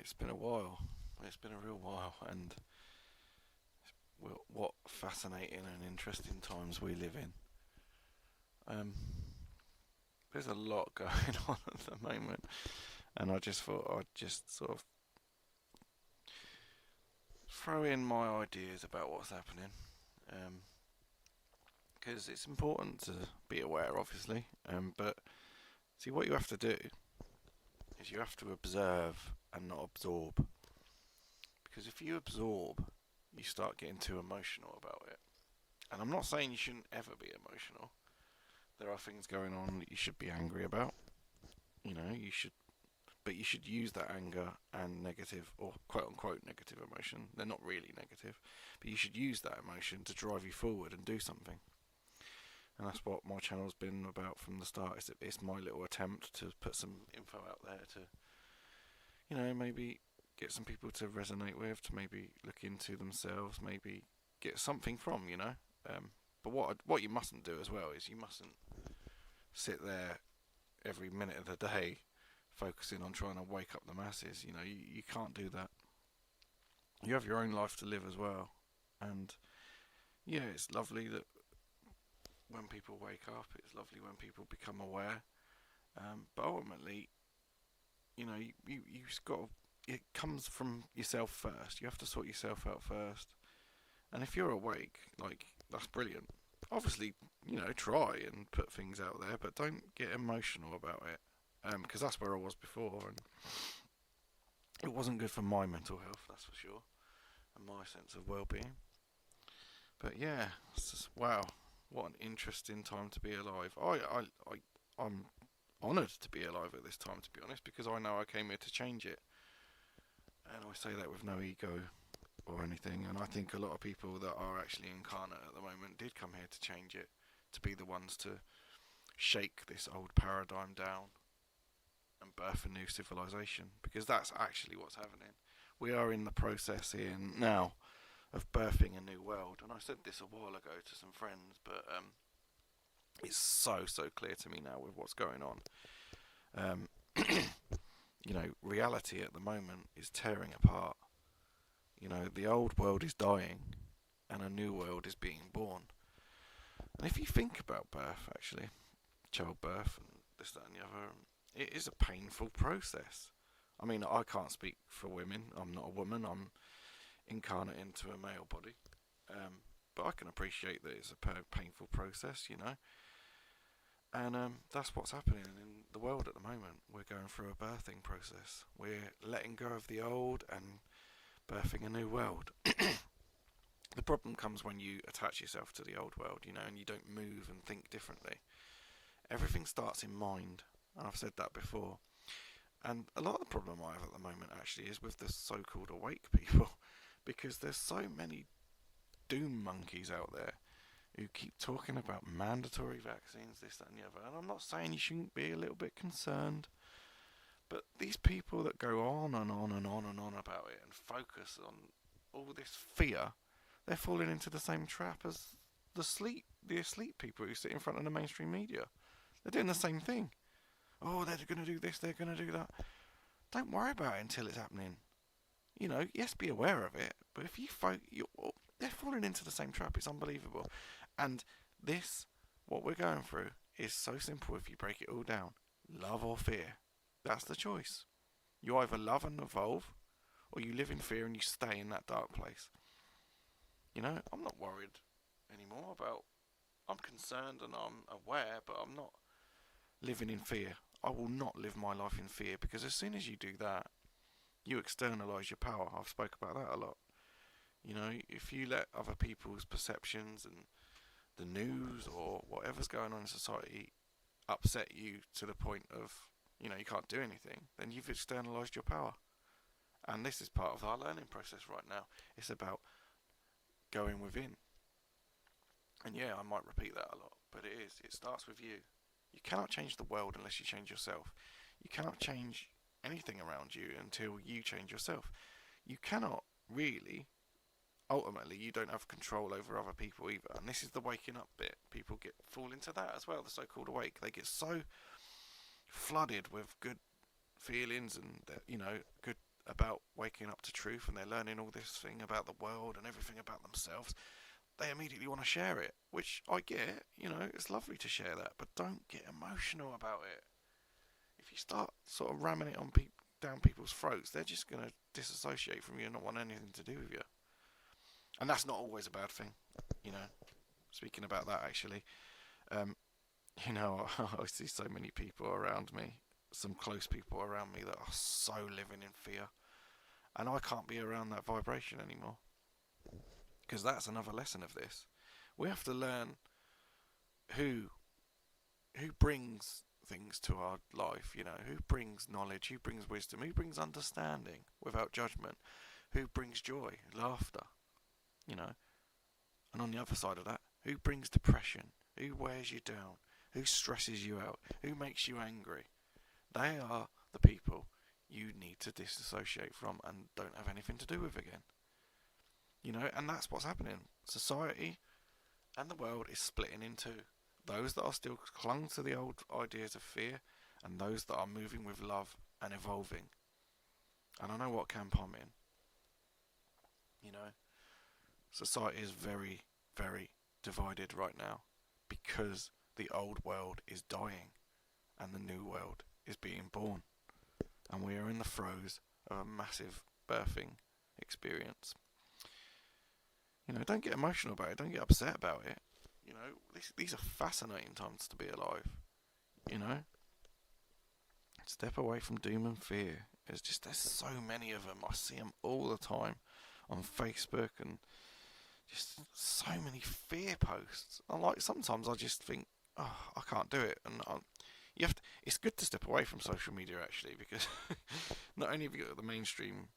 It's been a while. It's been a real while, and what fascinating and interesting times we live in. Um, there's a lot going on at the moment, and I just thought I'd just sort of throw in my ideas about what's happening, because it's important to be aware, obviously. But see, what you have to do is you have to observe and not absorb, because if you absorb, you start getting too emotional about it. And I'm not saying you shouldn't ever be emotional. There are things going on that you should be angry about. You should, but you should use that anger and negative or quote unquote negative emotion. They're not really negative, but you should use that emotion to drive you forward and do something. And that's what my channel's been about from the start. It's my little attempt to put some info out there to, maybe get some people to resonate with, to maybe look into themselves, maybe get something from, but what you mustn't do as well is you mustn't sit there every minute of the day focusing on trying to wake up the masses. You can't do that. You have your own life to live as well. And yeah, it's lovely that when people wake up, it's lovely when people become aware. But ultimately, you've got it comes from yourself first. You have to sort yourself out first. And if you're awake, like, that's brilliant. Obviously, try and put things out there, but don't get emotional about it. Because that's where I was before, and it wasn't good for my mental health, that's for sure, and my sense of well-being. But yeah, it's just, wow, what an interesting time to be alive. I'm honoured to be alive at this time, to be honest, because I know I came here to change it, and I say that with no ego or anything. And I think a lot of people that are actually incarnate at the moment did come here to change it, to be the ones to shake this old paradigm down and birth a new civilization, because that's actually what's happening. We are in the process here now of birthing a new world, and I said this a while ago to some friends, but it's so clear to me now with what's going on. Um, reality at the moment is tearing apart. The old world is dying, and a new world is being born. And if you think about birth, actually, childbirth and this, that, and the other, it is a painful process. I mean, I can't speak for women. I'm not a woman. I'm incarnate into a male body. But I can appreciate that it's a painful process. And that's what's happening in the world at the moment. We're going through a birthing process. We're letting go of the old and birthing a new world. The problem comes when you attach yourself to the old world, and you don't move and think differently. Everything starts in mind, and I've said that before. And a lot of the problem I have at the moment actually is with the so-called awake people, because there's so many doom monkeys out there who keep talking about mandatory vaccines, this, that, and the other. And I'm not saying you shouldn't be a little bit concerned, but these people that go on and on and on and on about it and focus on all this fear, they're falling into the same trap as the asleep people who sit in front of the mainstream media. They're doing the same thing. Oh, they're going to do this, they're going to do that. Don't worry about it until it's happening. Yes, be aware of it, but if they're falling into the same trap. It's unbelievable. And this, what we're going through, is so simple if you break it all down. Love or fear. That's the choice. You either love and evolve, or you live in fear and you stay in that dark place. I'm not worried anymore about. I'm concerned and I'm aware, but I'm not living in fear. I will not live my life in fear, because as soon as you do that, you externalise your power. I've spoke about that a lot. If you let other people's perceptions and the news or whatever's going on in society upset you to the point of, you can't do anything, then you've externalised your power. And this is part of our learning process right now. It's about going within. And yeah, I might repeat that a lot, but it is. It starts with you. You cannot change the world unless you change yourself. You cannot change anything around you until you change yourself. You cannot really, ultimately, you don't have control over other people either. And this is the waking up bit. People fall into that as well, the so-called awake. They get so flooded with good feelings and good about waking up to truth and they're learning all this thing about the world and everything about themselves, they immediately want to share it, which I get. It's lovely to share that, but don't get emotional about it. If you start sort of ramming it down people's throats, they're just going to disassociate from you and not want anything to do with you. And that's not always a bad thing, you know. Speaking about that, actually, um, I see so many people around me, some close people around me that are so living in fear, and I can't be around that vibration anymore. Because that's another lesson of this. We have to learn who who brings things to our life, who brings knowledge, who brings wisdom, who brings understanding without judgment, who brings joy, laughter, you know. And on the other side of that, who brings depression, who wears you down, who stresses you out, who makes you angry. They are the people you need to disassociate from and don't have anything to do with again. And that's what's happening. Society and the world is splitting in two. Those that are still clung to the old ideas of fear, and those that are moving with love and evolving. And I know what camp I'm in. Society is very, very divided right now because the old world is dying and the new world is being born. And we are in the throes of a massive birthing experience. Don't get emotional about it. Don't get upset about it. These are fascinating times to be alive. Step away from doom and fear. There's so many of them. I see them all the time on Facebook and just so many fear posts. Sometimes I just think, oh, I can't do it. And it's good to step away from social media actually, because not only have you got the mainstream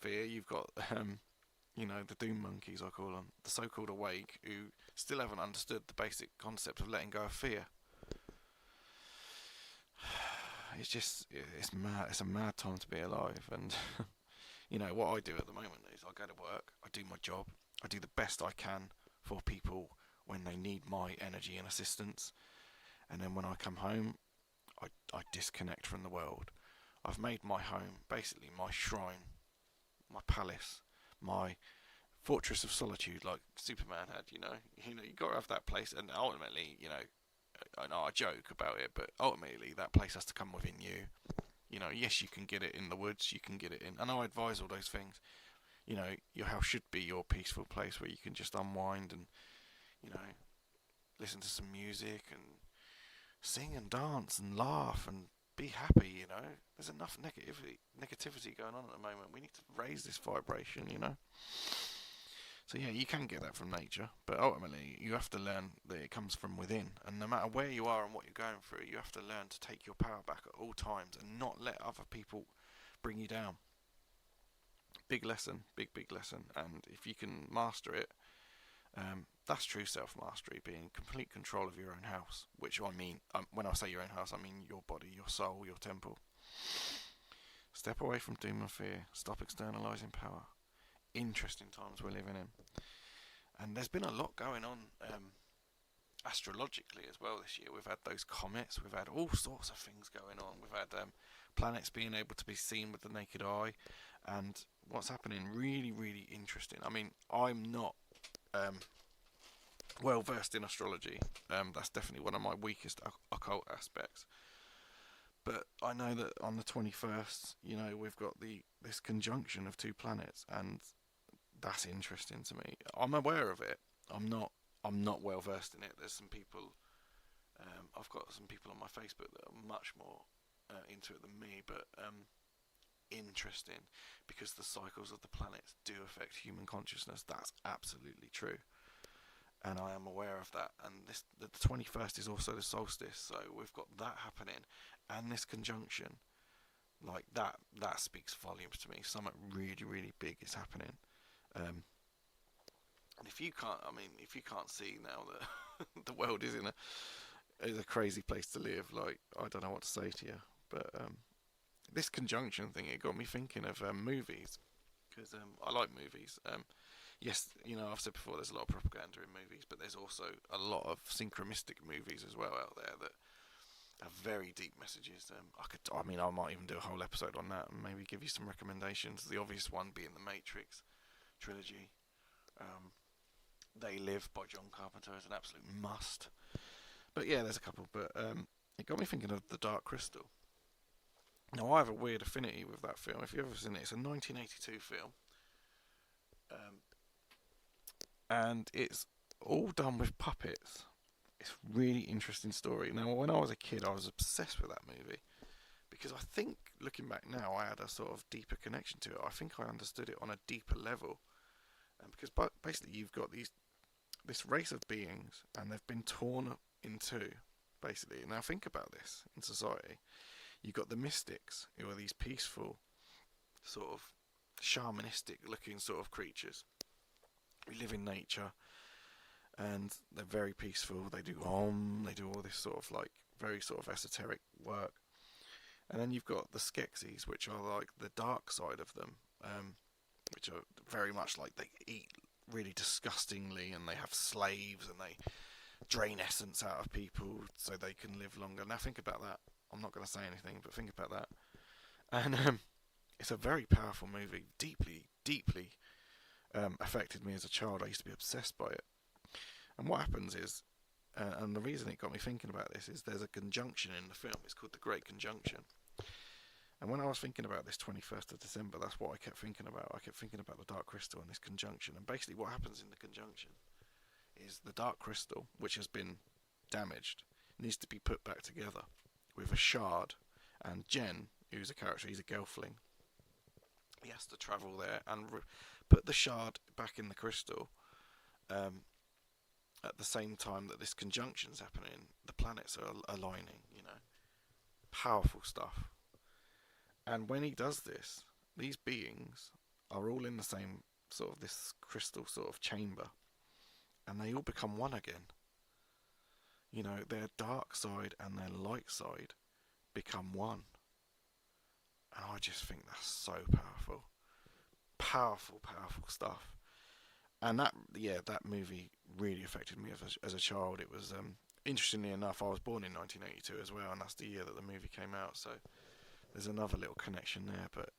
fear, you've got the doom monkeys, I call them, the so-called awake, who still haven't understood the basic concept of letting go of fear. It's mad. It's a mad time to be alive. And what I do at the moment is I go to work, I do my job, I do the best I can for people when they need my energy and assistance, and then when I come home, I disconnect from the world. I've made my home basically my shrine, my palace, my fortress of solitude, like Superman had. You got to have that place, and ultimately, I know I joke about it, but ultimately that place has to come within you. Yes, you can get it in the woods, you can get it in, and I advise all those things. Your house should be your peaceful place where you can just unwind and, listen to some music and sing and dance and laugh and be happy. There's enough negativity going on at the moment. We need to raise this vibration. So yeah, you can get that from nature, but ultimately you have to learn that it comes from within. And no matter where you are and what you're going through, you have to learn to take your power back at all times and not let other people bring you down. Big lesson, big lesson. And if you can master it, that's true self-mastery, being in complete control of your own house. Which I mean, when I say your own house, I mean your body, your soul, your temple. Step away from doom and fear. Stop externalizing power. Interesting times we're living in. And there's been a lot going on astrologically as well this year. We've had those comets, we've had all sorts of things going on. We've had planets being able to be seen with the naked eye, and what's happening really, really interesting. I mean, I'm not well versed in astrology. That's definitely one of my weakest occult aspects. But I know that on the 21st, we've got this conjunction of two planets, and that's interesting to me. I'm aware of it. I'm not well versed in it. There's some people. I've got some people on my Facebook that are much more into it than me, but interesting, because the cycles of the planets do affect human consciousness. That's absolutely true, and I am aware of that. And the 21st is also the solstice, so we've got that happening, and this conjunction, like that speaks volumes to me. Something really, really big is happening. And if you can't see now that the world is is a crazy place to live, like, I don't know what to say to you. But this conjunction thing, it got me thinking of movies, because I like movies. Yes, I've said before, there's a lot of propaganda in movies, but there's also a lot of synchronistic movies as well out there that Have very deep messages. I might even do a whole episode on that and maybe give you some recommendations. The obvious one being the Matrix trilogy. They Live by John Carpenter is an absolute must. But yeah, there's a couple. But it got me thinking of The Dark Crystal. Now I have a weird affinity with that film. If you've ever seen it, it's a 1982 film, and it's all done with puppets. It's a really interesting story. Now, when I was a kid, I was obsessed with that movie because I think, looking back now, I had a sort of deeper connection to it. I think I understood it on a deeper level, and because basically you've got this race of beings, and they've been torn in two. Basically, now think about this in society. You've got the mystics, who are these peaceful, sort of shamanistic-looking sort of creatures who live in nature. And they're very peaceful. They do they do all this sort of like very sort of esoteric work. And then you've got the Skeksis, which are like the dark side of them, which are very much like they eat really disgustingly, and they have slaves, and they drain essence out of people so they can live longer. Now think about that. I'm not going to say anything, but think about that. And it's a very powerful movie. Deeply, deeply affected me as a child. I used to be obsessed by it. And what happens is, and the reason it got me thinking about this is there's a conjunction in the film. It's called The Great Conjunction. And when I was thinking about this 21st of December, that's what I kept thinking about. I kept thinking about the Dark Crystal and this conjunction. And basically what happens in the conjunction is the Dark Crystal, which has been damaged, needs to be put back together with a shard. And Jen, who's a character, he's a Gelfling. He has to travel there and put the shard back in the crystal. At the same time that this conjunction's happening, the planets are aligning, Powerful stuff. And when he does this, these beings are all in the same sort of this crystal sort of chamber, and they all become one again. Their dark side and their light side become one. And I just think that's so powerful. Powerful, powerful stuff. And that movie really affected me as a child. It was, interestingly enough, I was born in 1982 as well, and that's the year that the movie came out, so there's another little connection there. But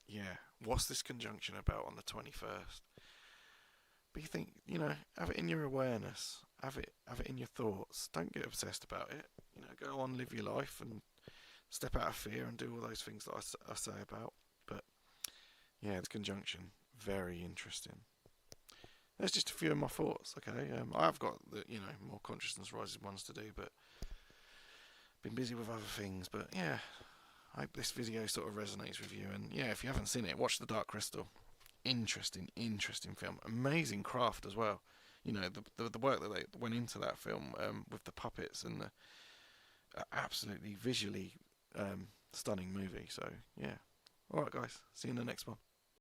yeah, what's this conjunction about on the 21st? But you think, have it in your awareness, have it in your thoughts. Don't get obsessed about it. Go on, live your life, and step out of fear and do all those things that I say about. But yeah, the conjunction, very interesting. There's just a few of my thoughts, okay? I've got the, more consciousness rising ones to do, but been busy with other things. But yeah, I hope this video sort of resonates with you. And yeah, if you haven't seen it, watch The Dark Crystal. Interesting film. Amazing craft as well. The work that they went into that film with the puppets and the absolutely visually stunning movie. So yeah. Alright guys, see you in the next one.